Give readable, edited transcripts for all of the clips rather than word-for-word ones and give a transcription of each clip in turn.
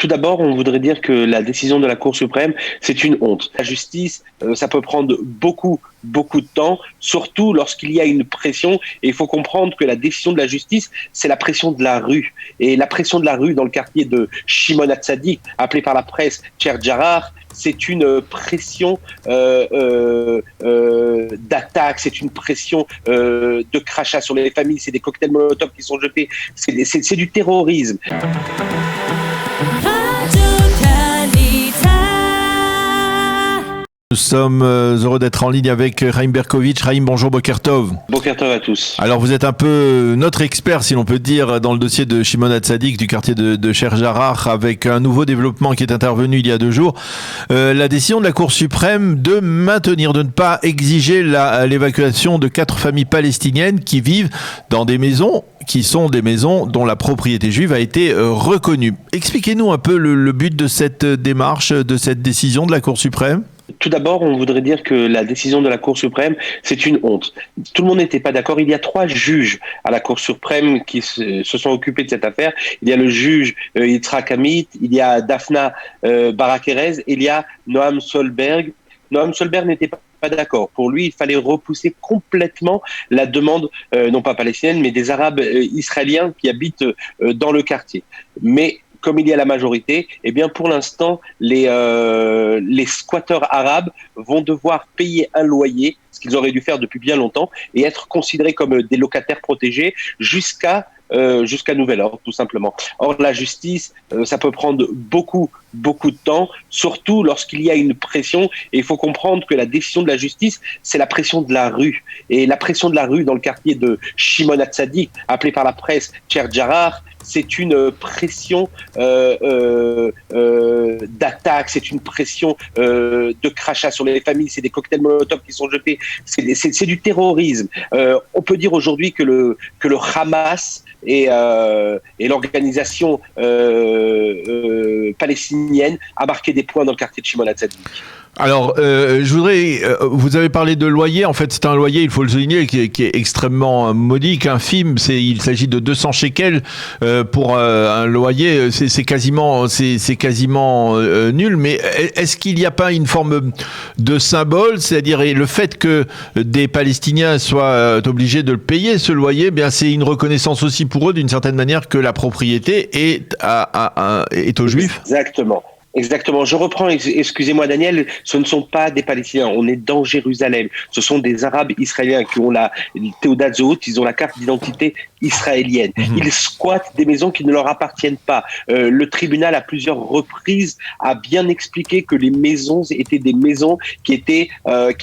Tout d'abord, on voudrait dire que la décision de la Cour suprême, c'est une honte. La justice, ça peut prendre beaucoup de temps, surtout lorsqu'il y a une pression. Et il faut comprendre que la décision de la justice, c'est la pression de la rue. Et la pression de la rue dans le quartier de Shimon HaTzadik, appelé par la presse Cher Jarrah, c'est une pression d'attaque, c'est une pression de crachat sur les familles, c'est des cocktails Molotov qui sont jetés, c'est du terrorisme. Nous sommes heureux d'être en ligne avec Chaim Berkovitch. Chaim, bonjour, Boker Tov. Boker Tov à tous. Alors vous êtes un peu notre expert, si l'on peut dire, dans le dossier de Shimon HaTzadik du quartier de Cher Jarrah, avec un nouveau développement qui est intervenu il y a 2 jours. La décision de la Cour suprême de maintenir, de ne pas exiger l'évacuation de 4 familles palestiniennes qui vivent dans des maisons qui sont des maisons dont la propriété juive a été reconnue. Expliquez-nous un peu le but de cette démarche, de cette décision de la Cour suprême. Tout d'abord, on voudrait dire que la décision de la Cour suprême, c'est une honte. Tout le monde n'était pas d'accord. Il y a 3 juges à la Cour suprême qui se sont occupés de cette affaire. Il y a le juge Yitzhak Amit, il y a Daphna Barak Erez, il y a Noam Solberg. Noam Solberg n'était pas d'accord. Pour lui, il fallait repousser complètement la demande, non pas palestinienne, mais des Arabes israéliens qui habitent dans le quartier. Mais comme il y a la majorité, eh bien pour l'instant, les squatteurs arabes vont devoir payer un loyer, ce qu'ils auraient dû faire depuis bien longtemps, et être considérés comme des locataires protégés jusqu'à nouvel ordre, tout simplement. Or, la justice, ça peut prendre beaucoup de temps, surtout lorsqu'il y a une pression. Et il faut comprendre que la décision de la justice, c'est la pression de la rue. Et la pression de la rue dans le quartier de Shimon HaTzadik, appelé par la presse Cher Jarrah, c'est une pression d'attaque, c'est une pression de crachat sur les familles, c'est des cocktails Molotov qui sont jetés, c'est du terrorisme. On peut dire aujourd'hui que le Hamas et l'organisation palestinienne a marqué des points dans le quartier de Shimon HaTzadik. Alors, je voudrais, vous avez parlé de loyer. En fait, c'est un loyer, il faut le souligner, qui est extrêmement modique, infime. Il s'agit de 200 shekels pour un loyer. C'est quasiment nul. Mais est-ce qu'il n'y a pas une forme de symbole, c'est-à-dire le fait que des Palestiniens soient obligés de le payer, ce loyer, eh bien c'est une reconnaissance aussi pour eux, d'une certaine manière, que la propriété est aux Juifs. Exactement. Je reprends, excusez-moi Daniel, ce ne sont pas des Palestiniens, on est dans Jérusalem. Ce sont des Arabes israéliens qui ont la Théodat Zout, ils ont la carte d'identité israélienne. Ils squattent des maisons qui ne leur appartiennent pas. Le tribunal, à plusieurs reprises, a bien expliqué que les maisons étaient des maisons qui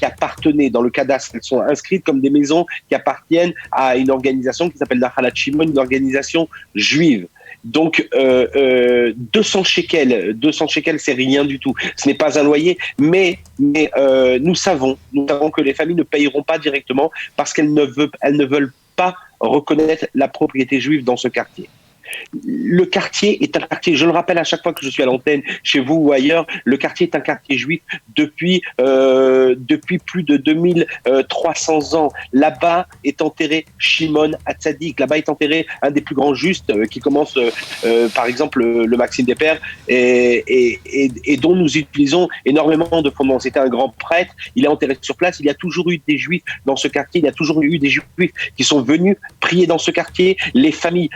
appartenaient, dans le cadastre, elles sont inscrites comme des maisons qui appartiennent à une organisation qui s'appelle Nahalat Shimon, une organisation juive. Donc 200 shekels, c'est rien du tout. Ce n'est pas un loyer, mais nous savons que les familles ne payeront pas directement parce qu'elles ne veulent pas reconnaître la propriété juive dans ce quartier. Le quartier est un quartier, je le rappelle à chaque fois que je suis à l'antenne, chez vous ou ailleurs, le quartier est un quartier juif depuis plus de 2300 ans. Là-bas est enterré Shimon HaTzadik, là-bas est enterré un des plus grands justes qui commence par exemple le Maxime des Pères et dont nous utilisons énormément de fondements. C'était un grand prêtre, il est enterré sur place, il y a toujours eu des juifs dans ce quartier, il y a toujours eu des juifs qui sont venus prier dans ce quartier, les familles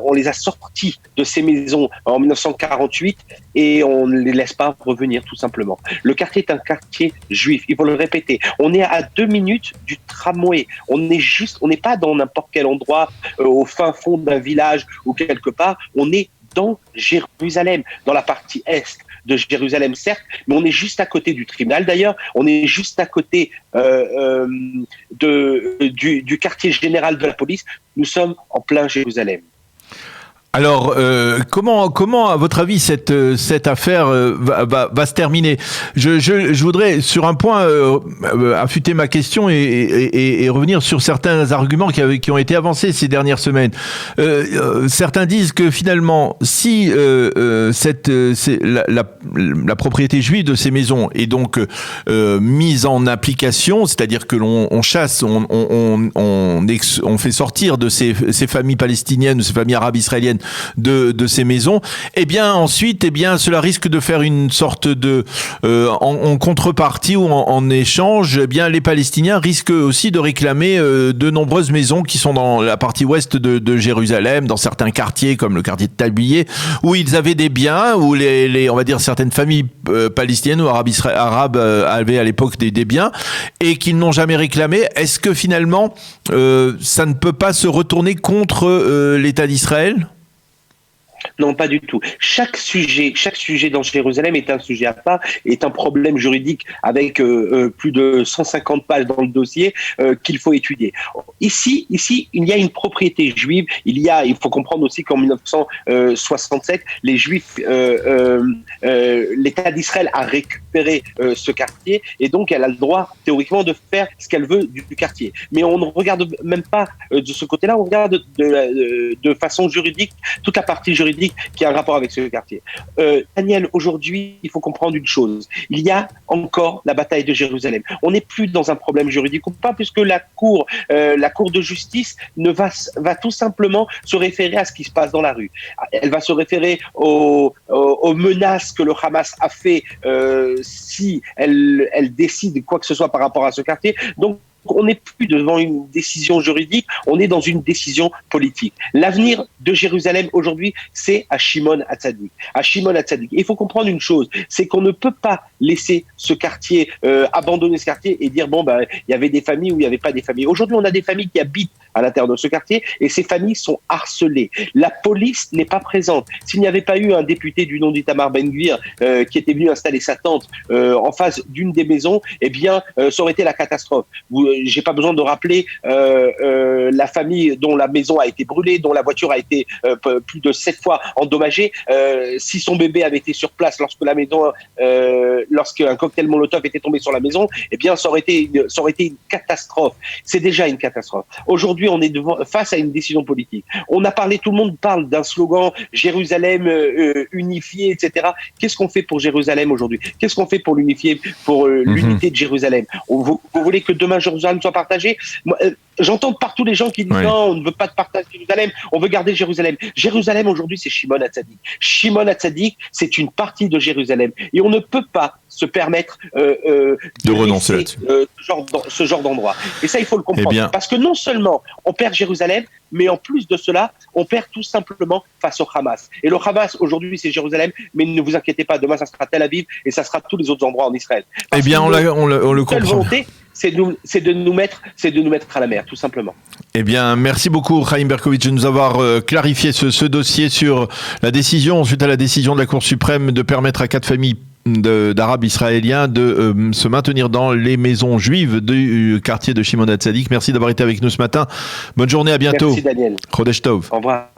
on les a sortis de ces maisons en 1948 et on ne les laisse pas revenir tout simplement. Le quartier est un quartier juif, il faut le répéter. On est à 2 minutes du tramway. On n'est pas dans n'importe quel endroit au fin fond d'un village ou quelque part. On est dans Jérusalem, dans la partie est de Jérusalem, certes, mais on est juste à côté du tribunal d'ailleurs, on est juste à côté du quartier général de la police, nous sommes en plein Jérusalem. Alors, comment, à votre avis, cette affaire va se terminer ? Je voudrais, sur un point, affûter ma question et revenir sur certains arguments qui ont été avancés ces dernières semaines. Certains disent que finalement, si la propriété juive de ces maisons est donc mise en application, c'est-à-dire que l'on chasse, on fait sortir de ces familles palestiniennes, de ces familles arabes israéliennes de ces maisons. Eh bien, ensuite, cela risque de faire une sorte de, en contrepartie ou en échange, eh bien, les Palestiniens risquent aussi de réclamer de nombreuses maisons qui sont dans la partie ouest de Jérusalem, dans certains quartiers comme le quartier de Tablier, où ils avaient des biens, où on va dire certaines familles palestiniennes ou arabes avaient à l'époque des biens et qu'ils n'ont jamais réclamé. Est-ce que finalement, ça ne peut pas se retourner contre l'État d'Israël ? Non, pas du tout. Chaque sujet dans Jérusalem est un sujet à part, est un problème juridique avec plus de 150 pages dans le dossier qu'il faut étudier. Ici, il y a une propriété juive. Il faut comprendre aussi qu'en 1967, les Juifs, l'État d'Israël a récupéré ce quartier et donc elle a le droit théoriquement de faire ce qu'elle veut du quartier. Mais on ne regarde même pas de ce côté-là, on regarde de façon juridique toute la partie juridique qui a un rapport avec ce quartier. Daniel, aujourd'hui, il faut comprendre une chose. Il y a encore la bataille de Jérusalem. On n'est plus dans un problème juridique ou pas, puisque la cour de justice va tout simplement se référer à ce qui se passe dans la rue. Elle va se référer aux menaces que le Hamas a fait si elle décide quoi que ce soit par rapport à ce quartier. Donc, on n'est plus devant une décision juridique, on est dans une décision politique. L'avenir de Jérusalem aujourd'hui, c'est à Shimon HaTzadik. Il faut comprendre une chose, c'est qu'on ne peut pas laisser ce quartier, abandonner ce quartier et dire il y avait des familles ou il n'y avait pas des familles. Aujourd'hui, on a des familles qui habitent à l'intérieur de ce quartier et ces familles sont harcelées. La police n'est pas présente. S'il n'y avait pas eu un député du nom d'Itamar Ben-Gvir qui était venu installer sa tente en face d'une des maisons, eh bien, ça aurait été la catastrophe. J'ai pas besoin de rappeler la famille dont la maison a été brûlée, dont la voiture a été plus de 7 fois endommagée. Si son bébé avait été sur place lorsqu'un cocktail Molotov était tombé sur la maison, eh bien, ça aurait été une catastrophe. C'est déjà une catastrophe. Aujourd'hui, on est face à une décision politique. Tout le monde parle d'un slogan Jérusalem unifié, etc. Qu'est-ce qu'on fait pour Jérusalem aujourd'hui? Qu'est-ce qu'on fait pour l'unifier, pour l'unité de Jérusalem? Vous voulez que demain Jérusalem soit partagée? J'entends partout les gens qui disent non, on ne veut pas de partage de Jérusalem, on veut garder Jérusalem. Jérusalem aujourd'hui, c'est Shimon HaTzadik. Shimon HaTzadik, c'est une partie de Jérusalem. Et on ne peut pas se permettre de renoncer là-dessus. Ce genre d'endroit. Et ça, il faut le comprendre. Parce que non seulement on perd Jérusalem, mais en plus de cela, on perd tout simplement face au Hamas. Et le Hamas, aujourd'hui, c'est Jérusalem, mais ne vous inquiétez pas, demain, ça sera Tel Aviv et ça sera tous les autres endroits en Israël. Parce on le comprend. Volonté, c'est de nous mettre à la mer, tout simplement. Eh bien, merci beaucoup, Chaim Berkovitch, de nous avoir clarifié ce dossier sur la décision, suite à la décision de la Cour suprême de permettre à 4 familles d'Arabes israéliens de se maintenir dans les maisons juives du quartier de Shimon HaTzadik. Merci d'avoir été avec nous ce matin. Bonne journée, à bientôt. Merci Daniel. Chodesh Tov. Au revoir.